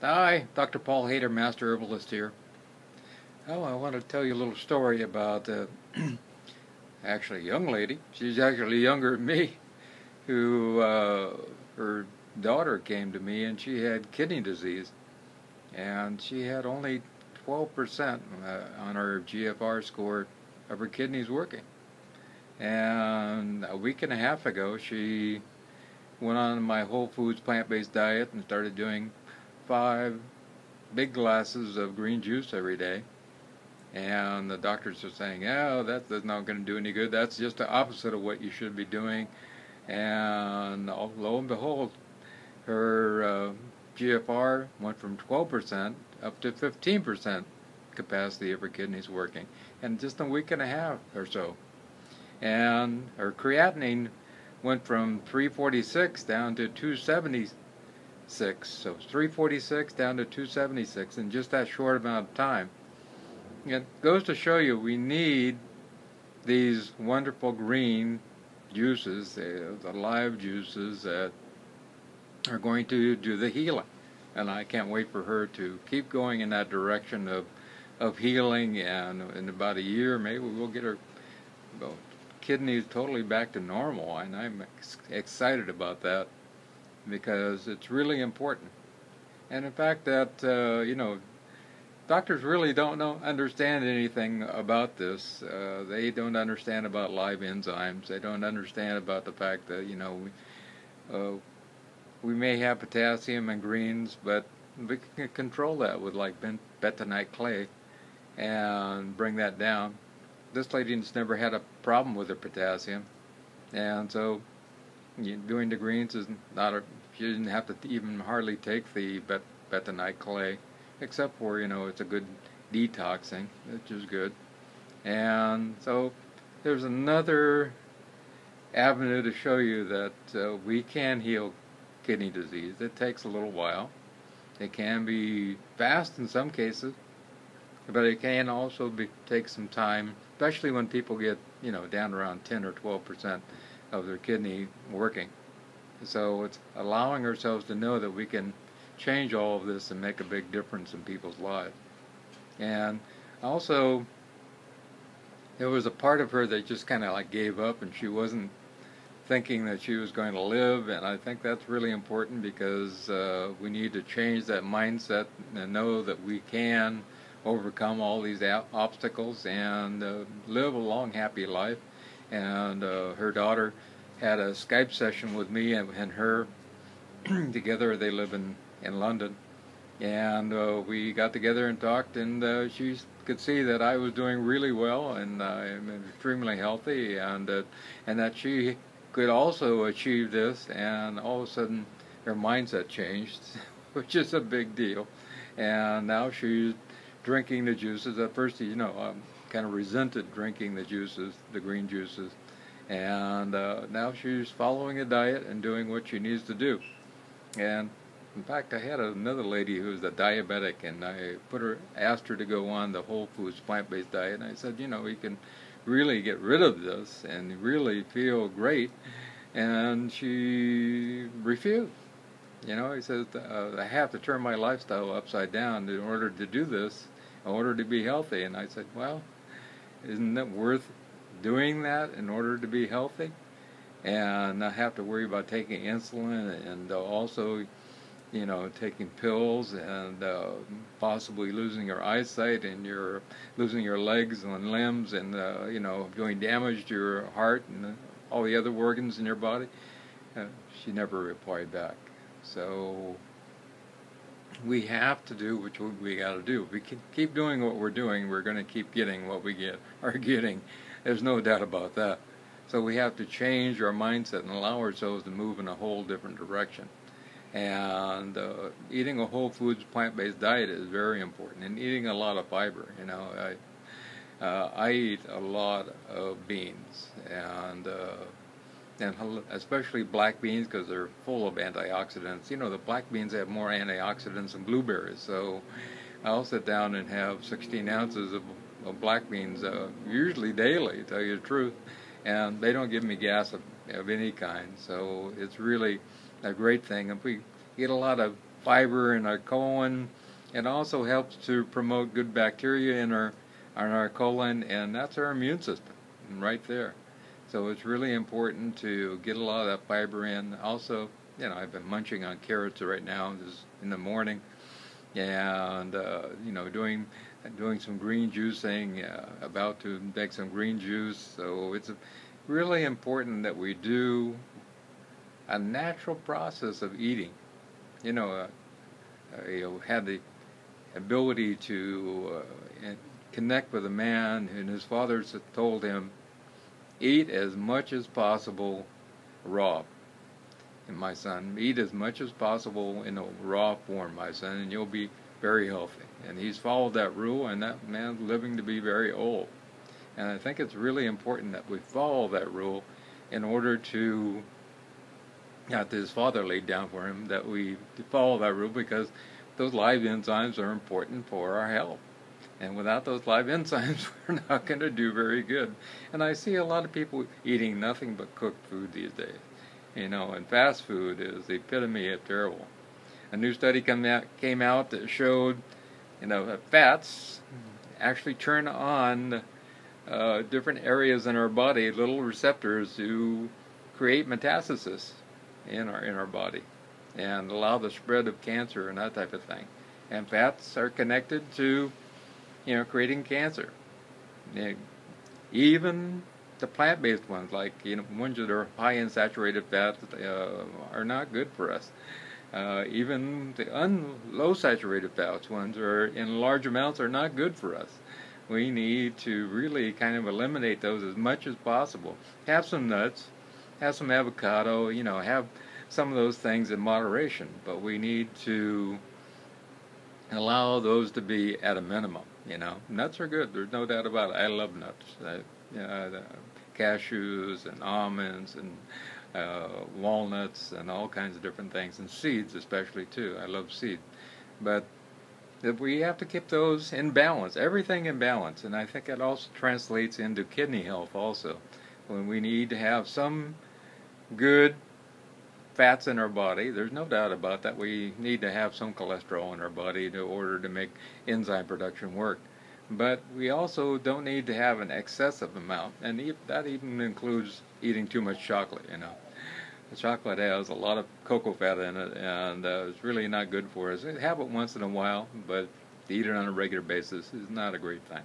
Hi, Dr. Paul Haider, Master Herbalist here. Oh, I want to tell you a little story about actually a young lady. She's actually younger than me, who her daughter came to me and she had kidney disease, and she had only 12% on her GFR score of her kidneys working. And a week and a half ago, she went on my whole foods plant-based diet and started doing 5 big glasses of green juice every day. And the doctors are saying, oh, that's not going to do any good. That's just the opposite of what you should be doing. And lo and behold, her GFR went from 12% up to 15% capacity of her kidneys working in just a week and a half or so. And her creatinine went from 346 down to 276. So 346 down to 276 in just that short amount of time. It goes to show you we need these wonderful green juices, the live juices that are going to do the healing. And I can't wait for her to keep going in that direction of healing, and in about a year maybe we'll get her kidneys totally back to normal, and I'm excited about that because it's really important. And in fact that doctors really don't understand anything about this. They don't understand about live enzymes. They don't understand about the fact that we may have potassium in greens, but we can control that with like bentonite clay and bring that down. This lady's never had a problem with her potassium, and so doing the greens is not she didn't have to even hardly take the bentonite clay, except for it's a good detoxing, which is good. And so there's another avenue to show you that we can heal kidney disease. It takes a little while. It can be fast in some cases, but it can also take some time, especially when people get down around 10 or 12% of their kidney working. So it's allowing ourselves to know that we can change all of this and make a big difference in people's lives. And also, there was a part of her that just kind of like gave up, and she wasn't thinking that she was going to live. And I think that's really important because we need to change that mindset and know that we can overcome all these obstacles and live a long, happy life. And her daughter had a Skype session with me and her together. They live in London, and we got together and talked, and she could see that I was doing really well, and I'm extremely healthy, and that she could also achieve this. And all of a sudden her mindset changed, which is a big deal, and now she's drinking the juices. At first, kind of resented drinking the juices, the green juices, and now she's following a diet and doing what she needs to do. And in fact, I had another lady who was a diabetic, and I asked her to go on the whole foods plant-based diet, and I said, we can really get rid of this and really feel great, and she refused. He says, I have to turn my lifestyle upside down in order to do this, in order to be healthy. And I said, well, isn't it worth doing that in order to be healthy and not have to worry about taking insulin and also taking pills and possibly losing your eyesight, and you're losing your legs and limbs, and doing damage to your heart and all the other organs in your body? She never replied back. So we have to do what we got to do. We can keep doing what we're doing, we're going to keep getting what we are getting. There's no doubt about that. So we have to change our mindset and allow ourselves to move in a whole different direction. And eating a whole foods plant-based diet is very important, and eating a lot of fiber. I eat a lot of beans, and especially black beans, because they're full of antioxidants. The black beans have more antioxidants than blueberries, so I'll sit down and have 16 ounces of black beans, usually daily, to tell you the truth, and they don't give me gas of any kind. So it's really a great thing. If we get a lot of fiber in our colon. It also helps to promote good bacteria in our colon, and that's our immune system right there. So it's really important to get a lot of that fiber in. Also, I've been munching on carrots right now, this in the morning, and doing some green juicing, about to make some green juice. So it's really important that we do a natural process of eating. Had the ability to connect with a man, and his father told him, eat as much as possible raw. And my son, eat as much as possible in a raw form, my son, and you'll be very healthy. And he's followed that rule, and that man's living to be very old. And I think it's really important that we follow that rule in order to, not that his father laid down for him, that we follow that rule, because those live enzymes are important for our health. And without those live enzymes, we're not going to do very good. And I see a lot of people eating nothing but cooked food these days. And fast food is the epitome of terrible. A new study came out that showed, that fats actually turn on different areas in our body, little receptors to create metastasis in our body and allow the spread of cancer and that type of thing. And fats are connected to creating cancer. Even the plant-based ones, like ones that are high in saturated fat, are not good for us. Even the low saturated fats ones are in large amounts are not good for us. We need to really kind of eliminate those as much as possible. Have some nuts, have some avocado, have some of those things in moderation, but we need to allow those to be at a minimum. Nuts are good. There's no doubt about it. I love nuts. Cashews and almonds and walnuts and all kinds of different things, and seeds especially too. I love seeds. But we have to keep those in balance, everything in balance, and I think it also translates into kidney health also. When we need to have some good fats in our body, there's no doubt about that. We need to have some cholesterol in our body in order to make enzyme production work. But we also don't need to have an excessive amount, and that even includes eating too much chocolate. The chocolate has a lot of cocoa fat in it, and it's really not good for us. Have it once in a while, but to eat it on a regular basis is not a great thing.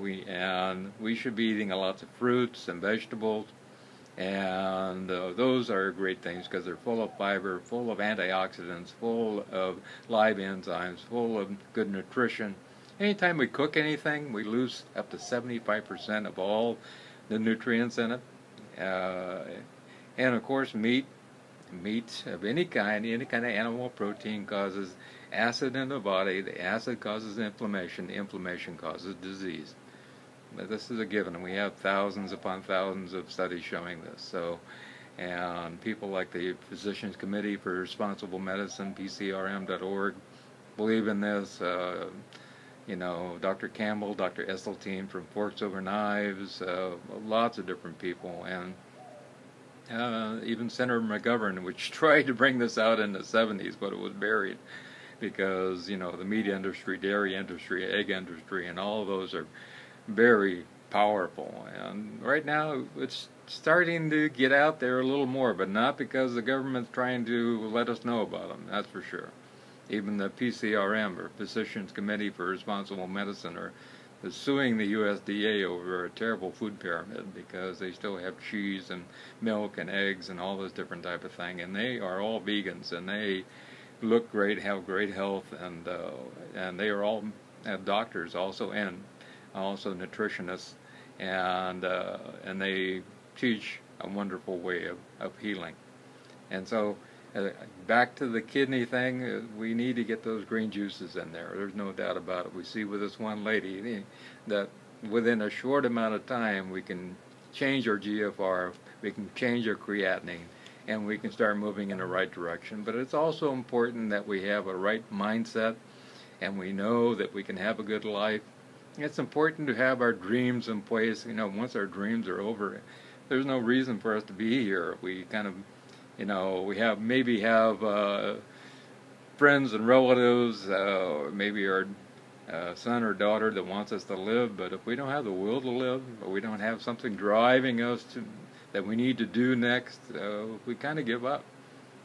We should be eating lots of fruits and vegetables, and those are great things because they're full of fiber, full of antioxidants, full of live enzymes, full of good nutrition. Anytime we cook anything, we lose up to 75% of all the nutrients in it. And of course, meat of any kind of animal protein causes acid in the body. The acid causes inflammation. The inflammation causes disease. But this is a given, and we have thousands upon thousands of studies showing this. So, and people like the Physicians Committee for Responsible Medicine, PCRM.org, believe in this. Dr. Campbell, Dr. Esseltine from Forks Over Knives, lots of different people, and even Senator McGovern, which tried to bring this out in the 70s, but it was buried because, the meat industry, dairy industry, egg industry, and all of those are very powerful. And right now, it's starting to get out there a little more, but not because the government's trying to let us know about them, that's for sure. Even the PCRM, or Physicians Committee for Responsible Medicine, is suing the USDA over a terrible food pyramid because they still have cheese and milk and eggs and all this different type of thing, and they are all vegans, and they look great, have great health, and they are all doctors also, and also nutritionists, and they teach a wonderful way of healing. And so back to the kidney thing, we need to get those green juices in there. There's no doubt about it. We see with this one lady that within a short amount of time we can change our GFR, we can change our creatinine, and we can start moving in the right direction. But it's also important that we have a right mindset, and we know that we can have a good life. It's important to have our dreams in place. Once our dreams are over, there's no reason for us to be here. We kind of, we maybe have friends and relatives, maybe our son or daughter that wants us to live, but if we don't have the will to live, or we don't have something driving us that we need to do next, we kind of give up.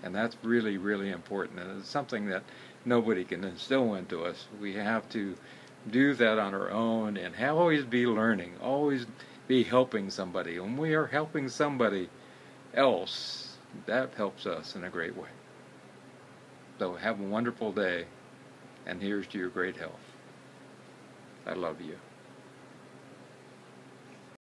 And that's really, really important. And it's something that nobody can instill into us. We have to do that on our own and always be learning, always be helping somebody. When we are helping somebody else, that helps us in a great way. So have a wonderful day, and here's to your great health. I love you.